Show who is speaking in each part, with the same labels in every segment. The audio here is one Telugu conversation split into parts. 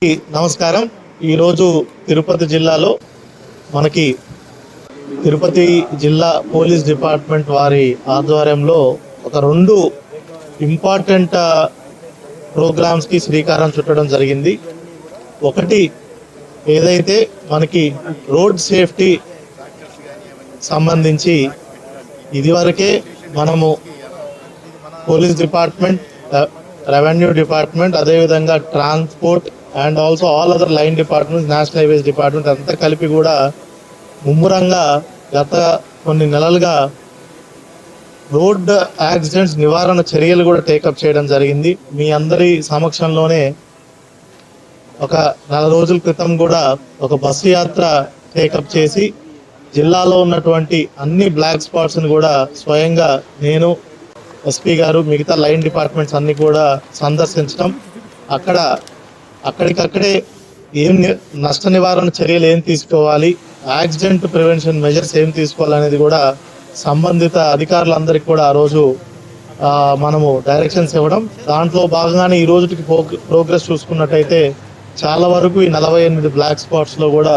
Speaker 1: నమస్కారం. ఈరోజు తిరుపతి జిల్లాలో మనకి తిరుపతి జిల్లా పోలీస్ డిపార్ట్మెంట్ వారి ఆధ్వర్యంలో ఒక రెండు ఇంపార్టెంట్ ప్రోగ్రామ్స్కి శ్రీకారం చుట్టడం జరిగింది. ఒకటి ఏదైతే మనకి రోడ్ సేఫ్టీ సంబంధించి ఇదివరకే మనము పోలీస్ డిపార్ట్మెంట్, రెవెన్యూ డిపార్ట్మెంట్, అదేవిధంగా transport and also all other line departments, national highways department అంతా కలిపి కూడా ముమ్మరంగా గత కొన్ని నెలలుగా రోడ్ యాక్సిడెంట్స్ నివారణ చర్యలు కూడా టేకప్ చేయడం జరిగింది. మీ అందరి సమక్షంలోనే ఒక 4 రోజుల క్రితం కూడా ఒక బస్సు యాత్ర టేకప్ చేసి జిల్లాలో ఉన్నటువంటి అన్ని బ్లాక్ స్పాట్స్ని కూడా స్వయంగా నేను, ఎస్పీ గారు, మిగతా లైన్ డిపార్ట్మెంట్స్ అన్ని కూడా సందర్శించడం, అక్కడికక్కడే ఏం నష్ట నివారణ చర్యలు ఏం తీసుకోవాలి, యాక్సిడెంట్ ప్రివెన్షన్ మెజర్స్ ఏం తీసుకోవాలనేది కూడా సంబంధిత అధికారులందరికీ కూడా ఆ రోజు మనము డైరెక్షన్స్ ఇవ్వడం. దాంట్లో భాగంగానే ఈ రోజుకి ప్రోగ్రెస్ చూసుకున్నట్టయితే చాలా వరకు ఈ 48 బ్లాక్ స్పాట్స్లో కూడా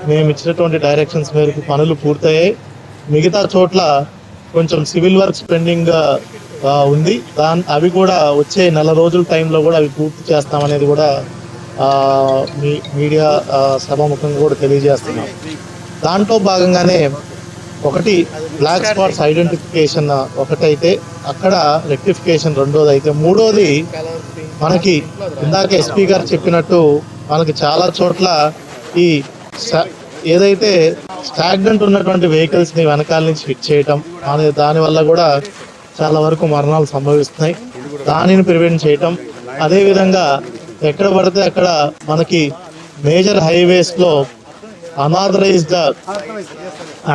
Speaker 1: మేము ఇచ్చినటువంటి డైరెక్షన్స్ మేరకు పనులు పూర్తయ్యాయి. మిగతా చోట్ల కొంచెం సివిల్ వర్క్స్ పెండింగ్ ఉంది. అవి కూడా వచ్చే 4 రోజుల టైంలో కూడా అవి పూర్తి చేస్తామనేది కూడా మీడియా సభాముఖంగా కూడా తెలియజేస్తున్నాం. దాంట్లో భాగంగానే ఒకటి బ్లాక్ స్పాట్స్ ఐడెంటిఫికేషన్ ఒకటైతే అక్కడ రెక్టిఫికేషన్ రెండోది అయితే, మూడోది మనకి ఇందాక ఎస్పీ గారు చెప్పినట్టు మనకి చాలా చోట్ల ఈ ఏదైతే స్టాగ్నెంట్ ఉన్నటువంటి వెహికల్స్ని వెనకాల నుంచి ఫిక్స్ చేయటం, దానివల్ల కూడా చాలా వరకు మరణాలు సంభవిస్తున్నాయి. దానిని ప్రివెంట్ చేయటం, అదేవిధంగా ఎక్కడ పడితే అక్కడ మనకి మేజర్ హైవేస్లో unauthorized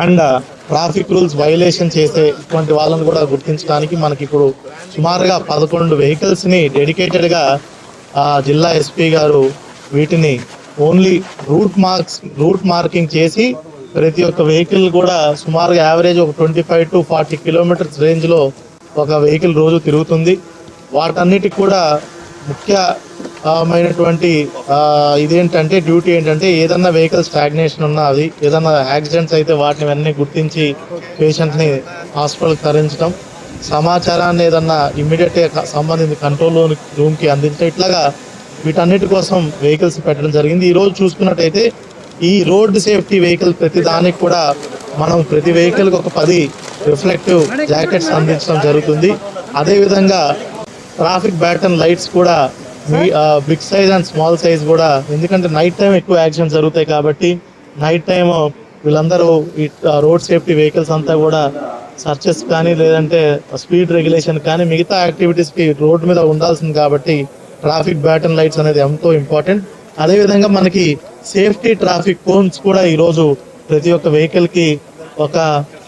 Speaker 1: and traffic rules violation చేసే ఇటువంటి వాళ్ళని కూడా గుర్తించడానికి మనకి ఇప్పుడు సుమారుగా 11 వెహికల్స్ని డెడికేటెడ్గా జిల్లా ఎస్పీ గారు వీటిని ఓన్లీ రూట్ మార్కింగ్ చేసి ప్రతి ఒక్క వెహికల్ కూడా సుమారుగా యావరేజ్ ఒక 25 to 40 కిలోమీటర్స్ రేంజ్లో ఒక వెహికల్ రోజు తిరుగుతుంది. వాటన్నిటికి కూడా ముఖ్యమైనటువంటి ఇదేంటంటే డ్యూటీ ఏంటంటే ఏదన్నా వెహికల్ స్టాగ్నేషన్ ఉన్నా, అది ఏదన్నా యాక్సిడెంట్స్ అయితే వాటిని అన్నీ గుర్తించి పేషెంట్ని హాస్పిటల్కి తరలించడం, సమాచారాన్ని ఏదన్నా ఇమ్మీడియట్గా సంబంధించిన కంట్రోల్ రూమ్కి అందించడం, ఇట్లాగా వీటన్నిటి కోసం వెహికల్స్ పెట్టడం జరిగింది. ఈరోజు చూసుకున్నట్టయితే ఈ రోడ్ సేఫ్టీ వెహికల్ ప్రతి దానికి కూడా మనం ప్రతి వెహికల్కి ఒక 10 రిఫ్లెక్టివ్ జాకెట్స్ అందించడం జరుగుతుంది. అదేవిధంగా ట్రాఫిక్ బ్యాటన్ లైట్స్ కూడా big size and small size కూడా, ఎందుకంటే నైట్ టైం ఎక్కువ యాక్సిడెంట్స్ జరుగుతాయి కాబట్టి నైట్ టైం వీళ్ళందరూ ఈ రోడ్ సేఫ్టీ వెహికల్స్ అంతా కూడా సర్చెస్ కానీ లేదంటే స్పీడ్ రెగ్యులేషన్ కానీ మిగతా యాక్టివిటీస్కి రోడ్డు మీద ఉండాల్సింది కాబట్టి ట్రాఫిక్ బ్యాటన్ లైట్స్ అనేది ఎంతో ఇంపార్టెంట్. అదేవిధంగా మనకి సేఫ్టీ ట్రాఫిక్ కోన్స్ కూడా ఈరోజు ప్రతి ఒక్క వెహికల్కి ఒక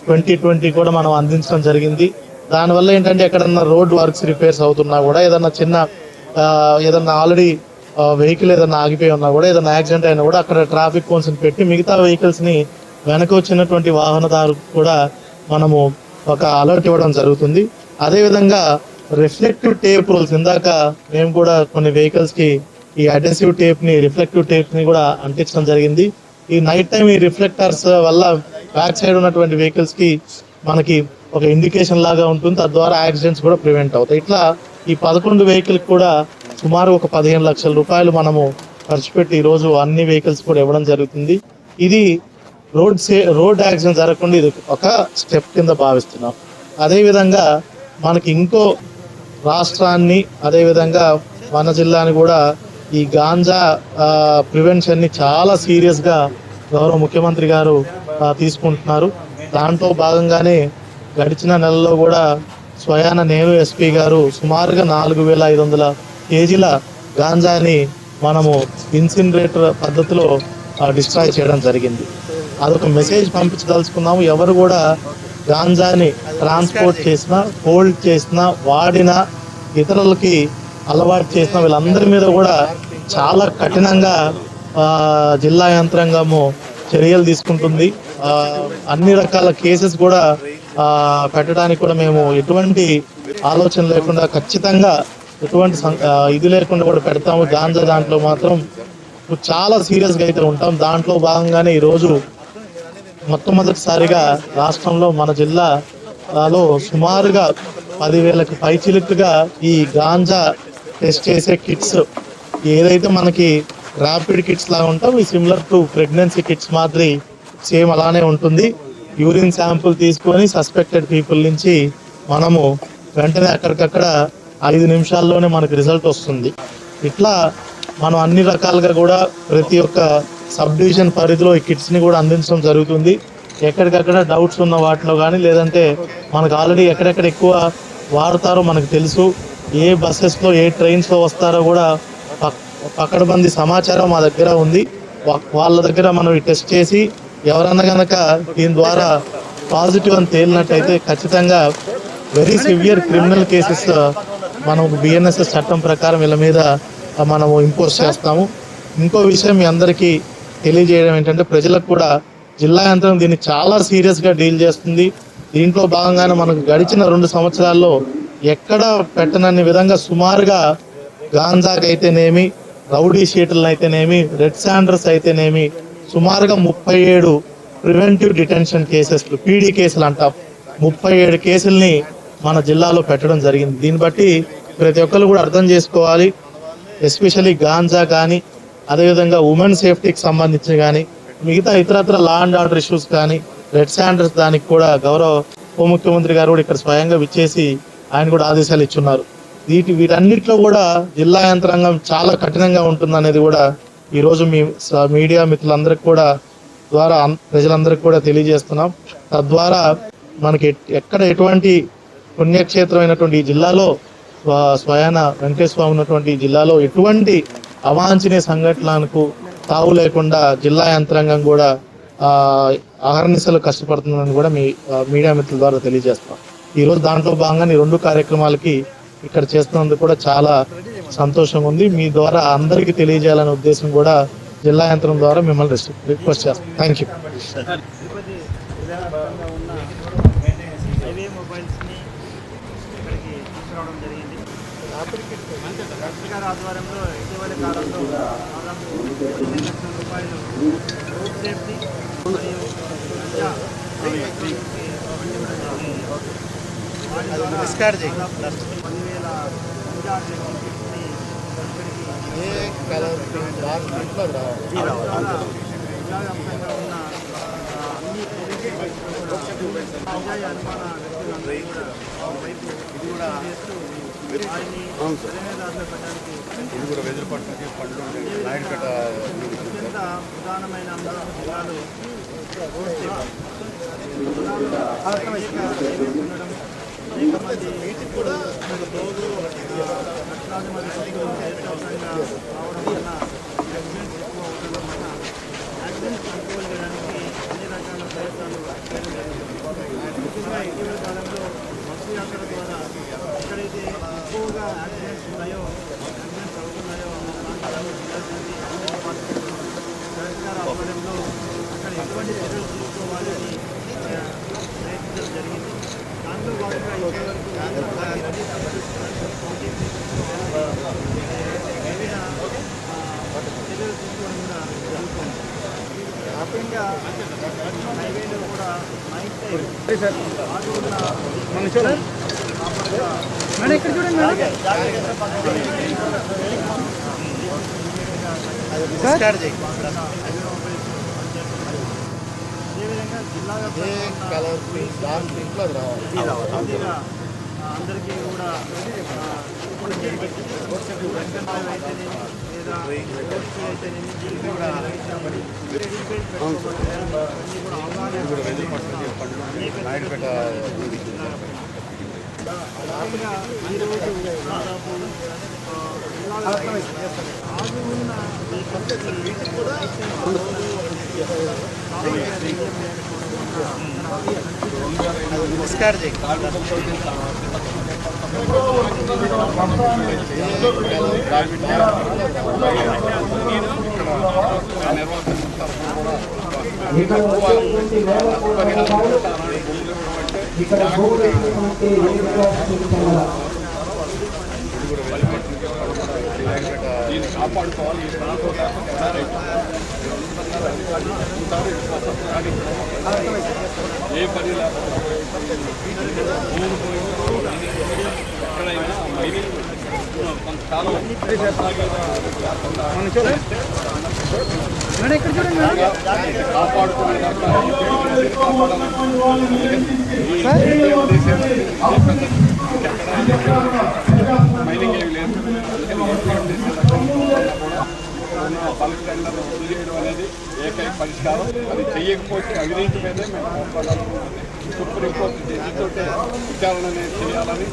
Speaker 1: 20 కూడా మనం అందించడం జరిగింది. దానివల్ల ఏంటంటే ఎక్కడన్నా రోడ్ వర్క్స్ రిపేర్స్ అవుతున్నా కూడా, ఏదన్నా ఆల్రెడీ వెహికల్ ఏదన్నా ఆగిపోయి ఉన్నా కూడా, ఏదన్నా యాక్సిడెంట్ అయినా కూడా అక్కడ ట్రాఫిక్ కోన్స్ని పెట్టి మిగతా వెహికల్స్ని వెనక వచ్చినటువంటి వాహనదారు కూడా మనము ఒక అలర్ట్ ఇవ్వడం జరుగుతుంది. అదేవిధంగా రిఫ్లెక్టివ్ టేప్ రూల్స్, ఇందాక మేము కూడా కొన్ని వెహికల్స్కి ఈ అడెసివ్ టేప్ని, రిఫ్లెక్టివ్ టేప్ని కూడా అంటించడం జరిగింది. ఈ నైట్ టైం ఈ రిఫ్లెక్టర్స్ వల్ల బ్యాక్ సైడ్ ఉన్నటువంటి వెహికల్స్కి మనకి ఒక ఇండికేషన్ లాగా ఉంటుంది, తద్వారా యాక్సిడెంట్స్ కూడా ప్రివెంట్ అవుతాయి. ఇట్లా ఈ 11 వెహికల్కి కూడా సుమారు ఒక 15 లక్షల రూపాయలు మనము ఖర్చు పెట్టి ఈరోజు అన్ని వెహికల్స్ కూడా ఇవ్వడం జరుగుతుంది. ఇది రోడ్ యాక్సిడెంట్ జరగకుండా ఇది ఒక స్టెప్ కింద భావిస్తున్నాం. అదేవిధంగా మనకి ఇంకో రాష్ట్రాన్ని, అదేవిధంగా మన జిల్లాని కూడా ఈ గాంజా ప్రివెన్షన్ని చాలా సీరియస్గా గౌరవ ముఖ్యమంత్రి గారు తీసుకుంటున్నారు. దాంట్లో భాగంగానే గడిచిన నెలలో కూడా స్వయాన నేను, ఎస్పీ గారు సుమారుగా 4500 కేజీల గాంజాని మనము ఇన్సినరేటర్ పద్ధతిలో డిస్ట్రాయ్ చేయడం జరిగింది. అదొక మెసేజ్ పంపించదలుచుకున్నాము. ఎవరు కూడా గాంజాని ట్రాన్స్పోర్ట్ చేసినా, హోల్డ్ చేసినా, వాడినా, ఇతరులకి అలవాటు చేసిన వీళ్ళందరి మీద కూడా చాలా కఠినంగా జిల్లా యంత్రాంగము చర్యలు తీసుకుంటుంది. అన్ని రకాల కేసెస్ కూడా పెట్టడానికి కూడా మేము ఎటువంటి ఆలోచన లేకుండా ఖచ్చితంగా ఎటువంటి ఇది లేకుండా కూడా పెడతాము. గాంజా దాంట్లో మాత్రం చాలా సీరియస్గా అయితే ఉంటాం. దాంట్లో భాగంగానే ఈరోజు మొట్టమొదటిసారిగా రాష్ట్రంలో మన జిల్లాలో సుమారుగా 10,000కి పైచిలుకుగా ఈ గాంజా టెస్ట్ చేసే కిట్స్, ఏదైతే మనకి ర్యాపిడ్ కిట్స్ లాగా ఉంటాం, ఈ సిమిలర్ టు ప్రెగ్నెన్సీ కిట్స్ మాదిరి సేమ్ అలానే ఉంటుంది. యూరిన్ శాంపుల్ తీసుకొని సస్పెక్టెడ్ పీపుల్ నుంచి మనము వెంటనే అక్కడికక్కడ 5 నిమిషాల్లోనే మనకు రిజల్ట్ వస్తుంది. ఇట్లా మనం అన్ని రకాలుగా కూడా ప్రతి ఒక్క సబ్ డివిజన్ పరిధిలో ఈ కిట్స్ని కూడా అందించడం జరుగుతుంది. ఎక్కడికక్కడ డౌట్స్ ఉన్న వాటిలో కానీ, లేదంటే మనకు ఆల్రెడీ ఎక్కడెక్కడ ఎక్కువ వాడతారో మనకు తెలుసు, ఏ బస్సెస్లో ఏ ట్రైన్స్లో వస్తారో కూడా పకడ్బందీ సమాచారం మా దగ్గర ఉంది. వాళ్ళ దగ్గర మనం ఈ టెస్ట్ చేసి ఎవరన్నా కనుక దీని ద్వారా పాజిటివ్ అని తేలినట్టయితే ఖచ్చితంగా వెరీ సివియర్ క్రిమినల్ కేసెస్ మనం బిఎన్ఎస్ఎస్ చట్టం ప్రకారం వీళ్ళ మీద మనము ఇంపోజ్ చేస్తాము. ఇంకో విషయం మీ అందరికీ తెలియజేయడం ఏంటంటే, ప్రజలకు కూడా జిల్లా యంత్రం దీన్ని చాలా సీరియస్గా డీల్ చేస్తుంది. దీంట్లో భాగంగానే మనకు గడిచిన 2 సంవత్సరాల్లో ఎక్కడ పెట్టనన్ని విధంగా సుమారుగా గాంజాకి అయితేనేమి, రౌడీ షీటర్లు అయితేనేమి, రెడ్ శాండర్స్ అయితేనేమి సుమారుగా 37 ప్రివెంటివ్ డిటెన్షన్ కేసెస్లు, పీడీ కేసులు అంటాం, 37 కేసుల్ని మన జిల్లాలో పెట్టడం జరిగింది. దీన్ని బట్టి ప్రతి ఒక్కరు కూడా అర్థం చేసుకోవాలి. ఎస్పెషల్లీ గాంజా కానీ, అదేవిధంగా ఉమెన్ సేఫ్టీకి సంబంధించి కానీ, మిగతా ఇతరత్ర లా అండ్ ఆర్డర్ ఇష్యూస్ కానీ, రెడ్ శాండర్స్ దానికి కూడా గౌరవ ఉప ముఖ్యమంత్రి గారు కూడా ఇక్కడ స్వయంగా విచ్చేసి ఆయన కూడా ఆదేశాలు ఇచ్చున్నారు. వీటన్నిటిలో కూడా జిల్లా యంత్రాంగం చాలా కఠినంగా ఉంటుందనేది కూడా ఈరోజు మీ మీడియా మిత్రులందరికీ కూడా ద్వారా ప్రజలందరికీ కూడా తెలియజేస్తున్నాం. తద్వారా మనకి ఎక్కడ ఎటువంటి పుణ్యక్షేత్రమైనటువంటి ఈ జిల్లాలో, స్వయాన వెంకటేశ్వర స్వామి ఉన్నటువంటి ఈ జిల్లాలో ఎటువంటి అవాంఛనీయ సంఘటనలకు తావు లేకుండా జిల్లా యంత్రాంగం కూడా అహర్నిశలు కష్టపడుతుందని కూడా మీ మీడియా మిత్రుల ద్వారా తెలియజేస్తాం. ఈరోజు దాంట్లో భాగంగా ఈ 2 కార్యక్రమాలకి ఇక్కడ చేస్తున్నందుకు కూడా చాలా సంతోషంగా ఉంది. మీ ద్వారా అందరికీ తెలియజేయాలనే ఉద్దేశం కూడా జిల్లా యంత్రం ద్వారా మిమ్మల్ని రిక్వెస్ట్ చేస్తాం. Thank you.
Speaker 2: ఆధ్వర్యంలో ఇటీవలి కాలంలో దాదాపు 15 లక్షల రూపాయలు రోడ్ సేఫ్టీ మరియు ప్రధానమైన అంశాలు అనేక మంది కూడా లక్షలాది మంది రావడం వల్ల యాక్సిడెంట్స్ ఎక్కువ అవడం వల్ల యాక్సిడెంట్స్ కంట్రోల్ చేయడానికి అన్ని రకాల ప్రయత్నాలు చేయడం జరిగింది. ముఖ్యంగా ఇటీవల కాలంలో బస్సు యాత్ర ద్వారా ఎక్కడైతే ఎక్కువగా యాక్సిడెంట్స్ ఉన్నాయో, యాక్సిడెంట్స్ అవుతున్నాయో ఆ ప్రాంతాలను జిల్లాలోని అన్ని డిపార్ట్మెంట్లు కలెక్టర్ గారి ఆధ్వర్యంలో అక్కడ ఎటువంటి చర్యలు తీసుకోవాలని ప్రయత్నించడం జరిగింది. దాంట్లో భాగంగా ఇప్పటివరకు వివిధ చర్యలు తీసుకోవడం కూడా జరుగుతుంది. ముఖ్యంగా హైవేలో కూడా నైట్ టైం ఆగి ఉన్న అదేవిధంగా జిల్లా అందరికీ కూడా అయితేనేమి లేదా అయితేనేమి దీనికి కూడా ఈరోజు దాదాపు ఆగి ఉన్న వీటికి కూడా
Speaker 3: ఇక్కడ కాపాడుకోవాలి. ఈ ప్రాంతం లేకపోతే ఎలా రైతు ఏ పని లేకపోతే ఎక్కడైనా మైనింగ్ కొంతకాలం మైనింగ్ ఏమి లేదు. బల్క్ టెండర్ వదిలేయడం అనేది ఏకైక పరిష్కారం. అది చెయ్యకపోతే అవినీతి మీదే మేము పోరాడాలనుకుంటుంది. సుప్రీంకోర్టు జడ్జితో విచారణ అనేది చేయాలని